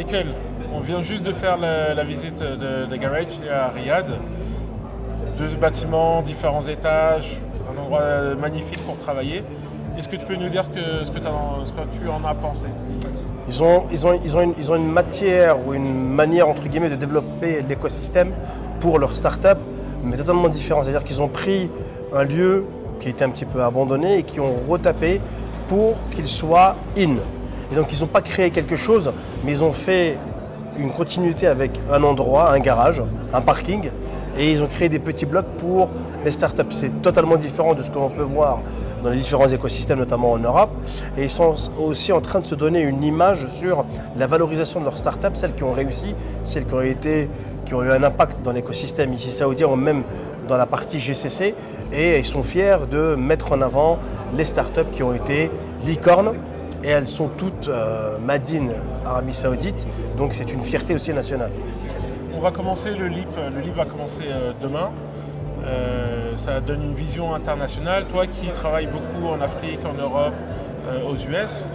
Michael, on vient juste de faire la visite de Garage à Riyad. 2 bâtiments, différents étages, un endroit magnifique pour travailler. Est-ce que tu peux nous dire ce que tu en as pensé? Ils ont une matière ou une manière entre guillemets de développer l'écosystème pour leur start-up, mais totalement différent. C'est-à-dire qu'ils ont pris un lieu qui était un petit peu abandonné et qui ont retapé pour qu'il soit in. Et donc ils n'ont pas créé quelque chose, mais ils ont fait une continuité avec un endroit, un garage, un parking, et ils ont créé des petits blocs pour les startups. C'est totalement différent de ce que l'on peut voir dans les différents écosystèmes, notamment en Europe. Et ils sont aussi en train de se donner une image sur la valorisation de leurs startups, celles qui ont réussi, celles qui ont eu un impact dans l'écosystème ici saoudien ou même dans la partie GCC. Et ils sont fiers de mettre en avant les startups qui ont été licornes. Et elles sont toutes made in Arabie Saoudite, donc c'est une fierté aussi nationale. On va commencer le LEAP va commencer demain. Ça donne une vision internationale. Toi qui travailles beaucoup en Afrique, en Europe, aux US,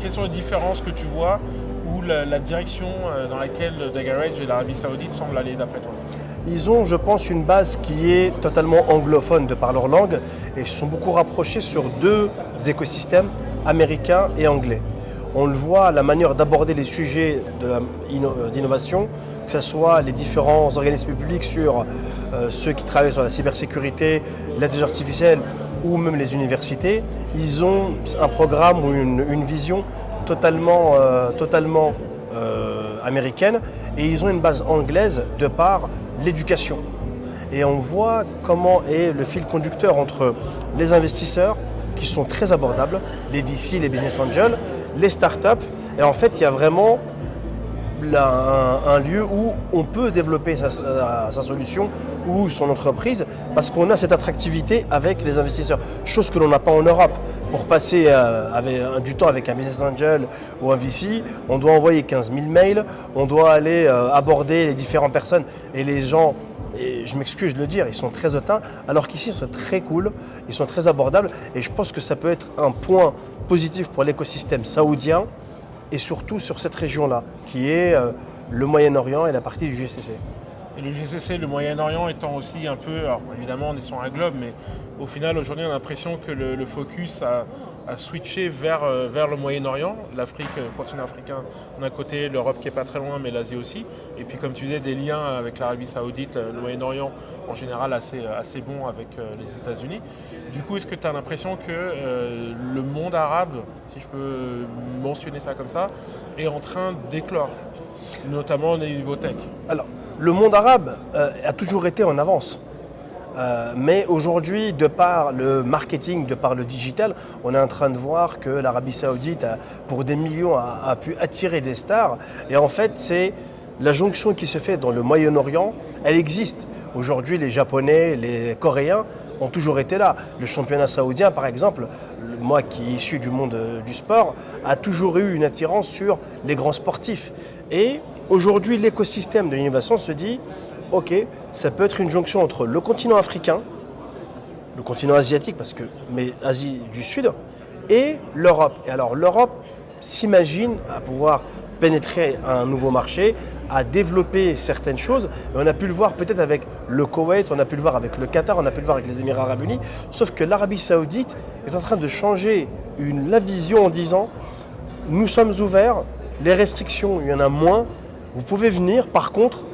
quelles sont les différences que tu vois ou la direction dans laquelle The Garage et l'Arabie Saoudite semblent aller d'après toi? Ils ont, je pense, une base qui est totalement anglophone de par leur langue et ils se sont beaucoup rapprochés sur 2 écosystèmes, américain et anglais. On le voit, la manière d'aborder les sujets d'innovation, que ce soit les différents organismes publics sur ceux qui travaillent sur la cybersécurité, l'intelligence artificielle ou même les universités, ils ont un programme ou une vision totalement américaine et ils ont une base anglaise de par l'éducation. Et on voit comment est le fil conducteur entre les investisseurs, qui sont très abordables, les VC, les business angels, les startups. Et en fait, il y a vraiment un lieu où on peut développer sa solution ou son entreprise parce qu'on a cette attractivité avec les investisseurs. Chose que l'on n'a pas en Europe. Pour passer du temps avec un business angel ou un VC, on doit envoyer 15 000 mails, on doit aller aborder les différentes personnes et les gens. Et je m'excuse de le dire, ils sont très hautains, alors qu'ici ils sont très cool, ils sont très abordables et je pense que ça peut être un point positif pour l'écosystème saoudien et surtout sur cette région-là, qui est le Moyen-Orient et la partie du GCC. Et le GCC, le Moyen-Orient étant aussi un peu, alors évidemment on est sur un globe, mais au final aujourd'hui on a l'impression que le focus a switché vers le Moyen-Orient, l'Afrique, le continent africain d'un côté, l'Europe qui est pas très loin, mais l'Asie aussi. Et puis comme tu disais, des liens avec l'Arabie Saoudite, le Moyen-Orient en général assez bon avec les États-Unis. Du coup, est-ce que tu as l'impression que le monde arabe, si je peux mentionner ça comme ça, est en train d'éclore, notamment au niveau tech? Alors, le monde arabe a toujours été en avance. Mais aujourd'hui, de par le marketing, de par le digital, on est en train de voir que l'Arabie Saoudite, pour des millions, a pu attirer des stars. Et en fait, c'est la jonction qui se fait dans le Moyen-Orient, elle existe. Aujourd'hui, les Japonais, les Coréens ont toujours été là. Le championnat saoudien, par exemple, moi qui est issu du monde du sport, a toujours eu une attirance sur les grands sportifs. Et aujourd'hui, l'écosystème de l'innovation se dit, ok, ça peut être une jonction entre le continent africain, le continent asiatique, mais Asie du Sud, et l'Europe. Et alors l'Europe s'imagine à pouvoir pénétrer un nouveau marché, à développer certaines choses. Et on a pu le voir peut-être avec le Koweït, on a pu le voir avec le Qatar, on a pu le voir avec les Émirats arabes unis, sauf que l'Arabie saoudite est en train de changer la vision en disant, nous sommes ouverts, les restrictions, il y en a moins, vous pouvez venir, par contre,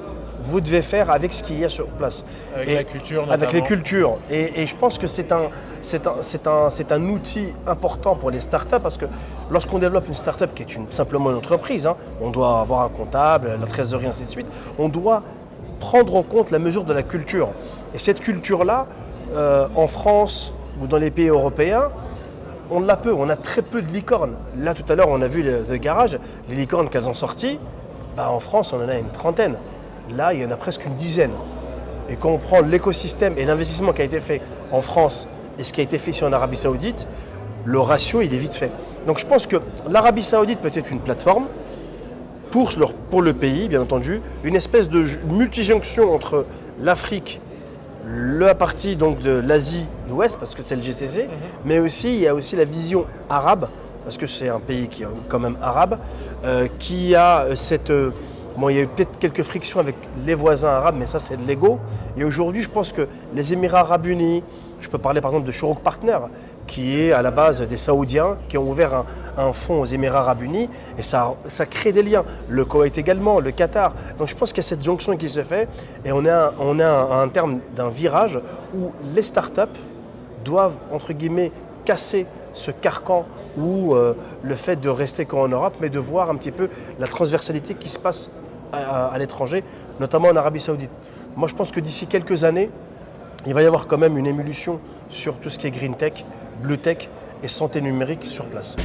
vous devez faire avec ce qu'il y a sur place. Avec la culture notamment. Avec les cultures. Et je pense que c'est un outil important pour les startups parce que lorsqu'on développe une startup qui est simplement une entreprise, on doit avoir un comptable, la trésorerie, ainsi de suite, on doit prendre en compte la mesure de la culture. Et cette culture-là, en France ou dans les pays européens, on l'a peu, on a très peu de licornes. Là, tout à l'heure, on a vu The Garage, les licornes qu'elles ont sorties, en France, on en a une trentaine. Là, il y en a presque une dizaine. Et quand on prend l'écosystème et l'investissement qui a été fait en France et ce qui a été fait ici en Arabie Saoudite, le ratio, il est vite fait. Donc je pense que l'Arabie Saoudite peut être une plateforme pour le pays, bien entendu, une espèce de multijonction entre l'Afrique, la partie donc de l'Asie de l'Ouest, parce que c'est le GCC, mais aussi il y a aussi la vision arabe parce que c'est un pays qui est quand même arabe, qui a cette... Bon, il y a eu peut-être quelques frictions avec les voisins arabes, mais ça c'est de l'ego. Et aujourd'hui, je pense que les Émirats arabes unis, je peux parler par exemple de Shorouk Partner, qui est à la base des Saoudiens, qui ont ouvert un fonds aux Émirats arabes unis, et ça crée des liens. Le Koweït également, le Qatar. Donc je pense qu'il y a cette jonction qui se fait, et on est à un terme d'un virage où les startups doivent, entre guillemets, casser ce carcan ou le fait de rester qu'en Europe, mais de voir un petit peu la transversalité qui se passe à l'étranger, notamment en Arabie Saoudite. Moi, je pense que d'ici quelques années, il va y avoir quand même une émulsion sur tout ce qui est green tech, blue tech et santé numérique sur place.